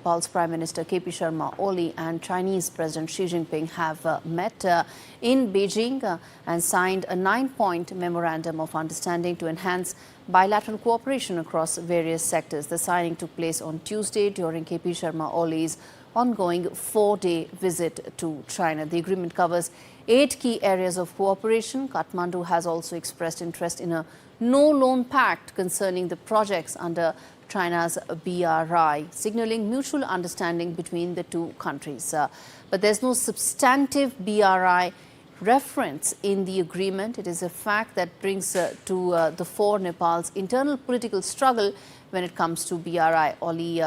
Nepal's Prime Minister KP Sharma Oli and Chinese President Xi Jinping have met in Beijing and signed a 9-point Memorandum of Understanding to enhance bilateral cooperation across various sectors. The signing took place on Tuesday during KP Sharma Oli's ongoing 4-day visit to China. The agreement covers 8 key areas of cooperation. Kathmandu has also expressed interest in a no-loan pact concerning the projects under China's BRI, signaling mutual understanding between the two countries. But there's no substantive BRI reference in the agreement. It is a fact that brings to the fore Nepal's internal political struggle when it comes to BRI. Oli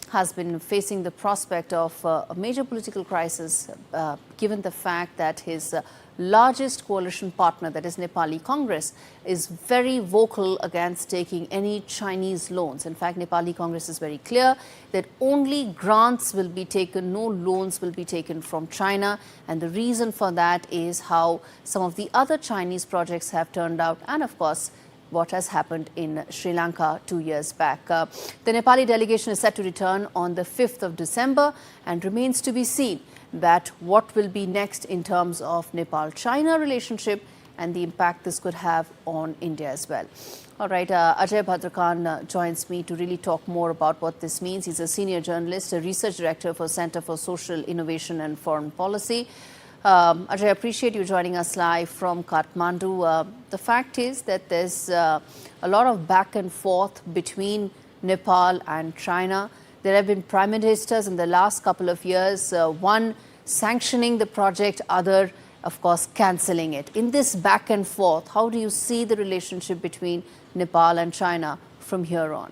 has been facing the prospect of a major political crisis given the fact that his largest coalition partner, that is Nepali Congress, is very vocal against taking any Chinese loans. In fact, Nepali Congress is very clear that only grants will be taken, no loans will be taken from China. And the reason for that is how some of the other Chinese projects have turned out, and of course, what has happened in Sri Lanka 2 years back. The Nepali delegation is set to return on the 5th of December and remains to be seen that what will be next in terms of Nepal-China relationship and the impact this could have on India as well. All right, Ajaya Bhadra Khanal joins me to really talk more about what this means. He's a senior journalist, a research director for Center for Social Innovation and Foreign Policy. Ajay, I appreciate you joining us live from Kathmandu. The fact is that there's a lot of back and forth between Nepal and China. There have been prime ministers in the last couple of years, one sanctioning the project, other, of course, cancelling it. In this back and forth, how do you see the relationship between Nepal and China from here on?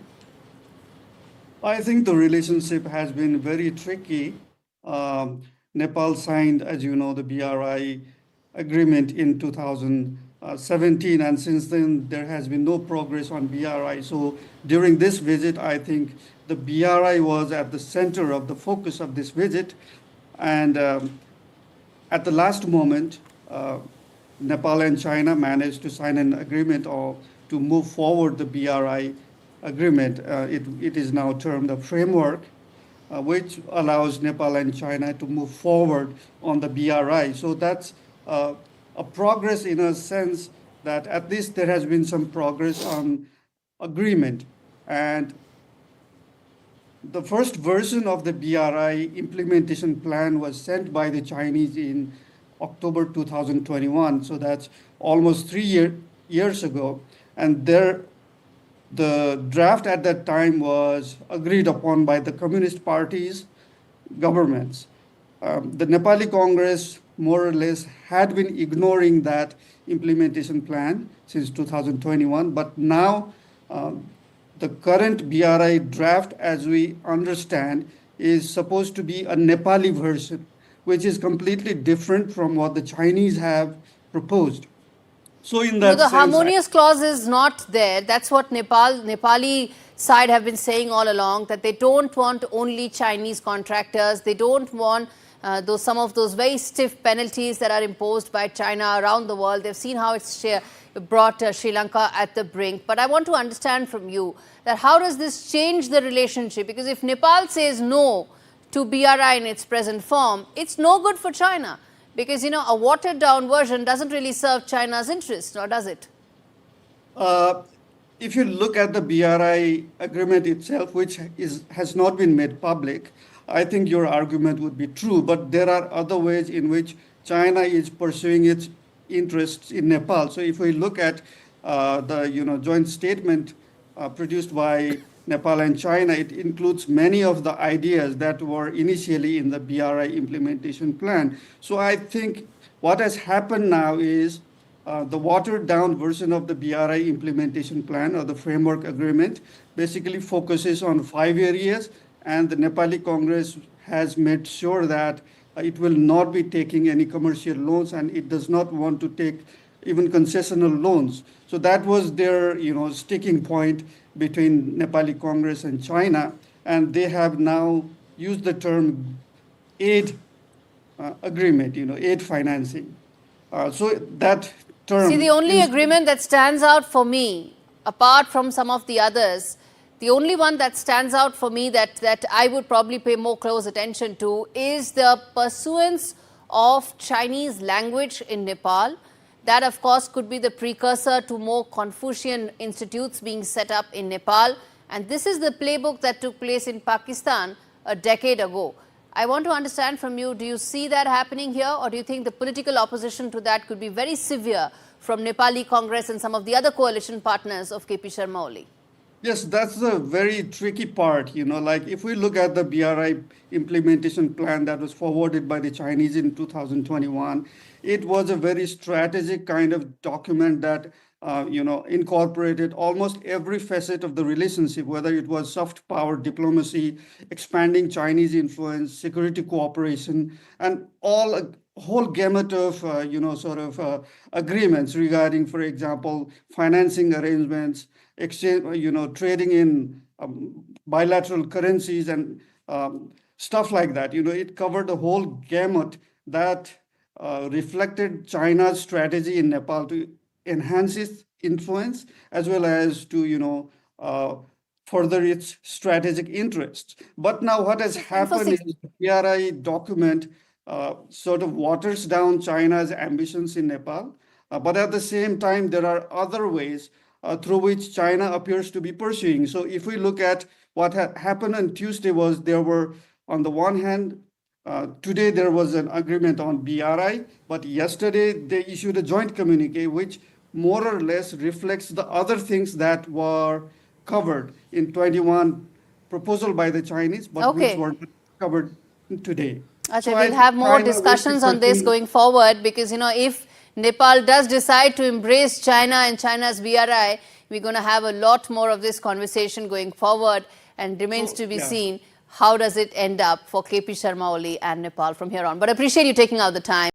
I think the relationship has been very tricky. Nepal signed, as you know, the BRI agreement in 2017, and since then there has been no progress on BRI. So during this visit, I think the BRI was at the center of the focus of this visit, and at the last moment, Nepal and China managed to sign an agreement to move forward the BRI agreement. It is now termed a framework, which allows Nepal and China to move forward on the BRI. So that's a progress in a sense that at least there has been some progress on agreement. And the first version of the BRI implementation plan was sent by the Chinese in October 2021. So that's almost 3 years ago. And the draft at that time was agreed upon by the Communist parties, governments. The Nepali Congress more or less had been ignoring that implementation plan since 2021, but now the current BRI draft, as we understand, is supposed to be a Nepali version, which is completely different from what the Chinese have proposed. So in that the harmonious clause is not there. That's what Nepali side have been saying all along, that they don't want only Chinese contractors. They don't want some of those very stiff penalties that are imposed by China around the world. They've seen how it's brought Sri Lanka at the brink. But I want to understand from you that how does this change the relationship? Because if Nepal says no to BRI in its present form, it's no good for China. Because, you know, a watered-down version doesn't really serve China's interest, or does it? If you look at the BRI agreement itself, which has not been made public, I think your argument would be true. But there are other ways in which China is pursuing its interests in Nepal. So if we look at the joint statement produced by Nepal and China, it includes many of the ideas that were initially in the BRI implementation plan. So I think what has happened now is the watered down version of the BRI implementation plan, or the framework agreement, basically focuses on 5 areas, and the Nepali Congress has made sure that it will not be taking any commercial loans, and it does not want to take even concessional loans. So that was their sticking point between Nepali Congress and China, and they have now used the term aid agreement, aid financing. So that term... See, the only agreement that stands out for me, apart from some of the others, The only one that stands out for me that I would probably pay more close attention to is the pursuance of Chinese language in Nepal. That, of course, could be the precursor to more Confucian institutes being set up in Nepal. And this is the playbook that took place in Pakistan a decade ago. I want to understand from you, do you see that happening here, or do you think the political opposition to that could be very severe from Nepali Congress and some of the other coalition partners of KP Sharma Oli? Yes, that's the very tricky part, like if we look at the BRI implementation plan that was forwarded by the Chinese in 2021, it was a very strategic kind of document that, incorporated almost every facet of the relationship, whether it was soft power diplomacy, expanding Chinese influence, security cooperation, and a whole gamut of, agreements regarding, for example, financing arrangements, exchange, trading in bilateral currencies and stuff like that. It covered the whole gamut that reflected China's strategy in Nepal to enhance its influence as well as to, further its strategic interests. But now what has happened is the BRI document sort of waters down China's ambitions in Nepal. But at the same time, there are other ways through which China appears to be pursuing. So if we look at what happened on Tuesday was there were, on the one hand, today there was an agreement on BRI, but yesterday they issued a joint communique which more or less reflects the other things that were covered in 21 proposal by the Chinese, but which were not covered today. Ajay, we'll have more discussions on this going forward because, if Nepal does decide to embrace China and China's BRI, we're going to have a lot more of this conversation going forward, and remains to be seen how does it end up for KP Sharma Oli and Nepal from here on. But I appreciate you taking out the time.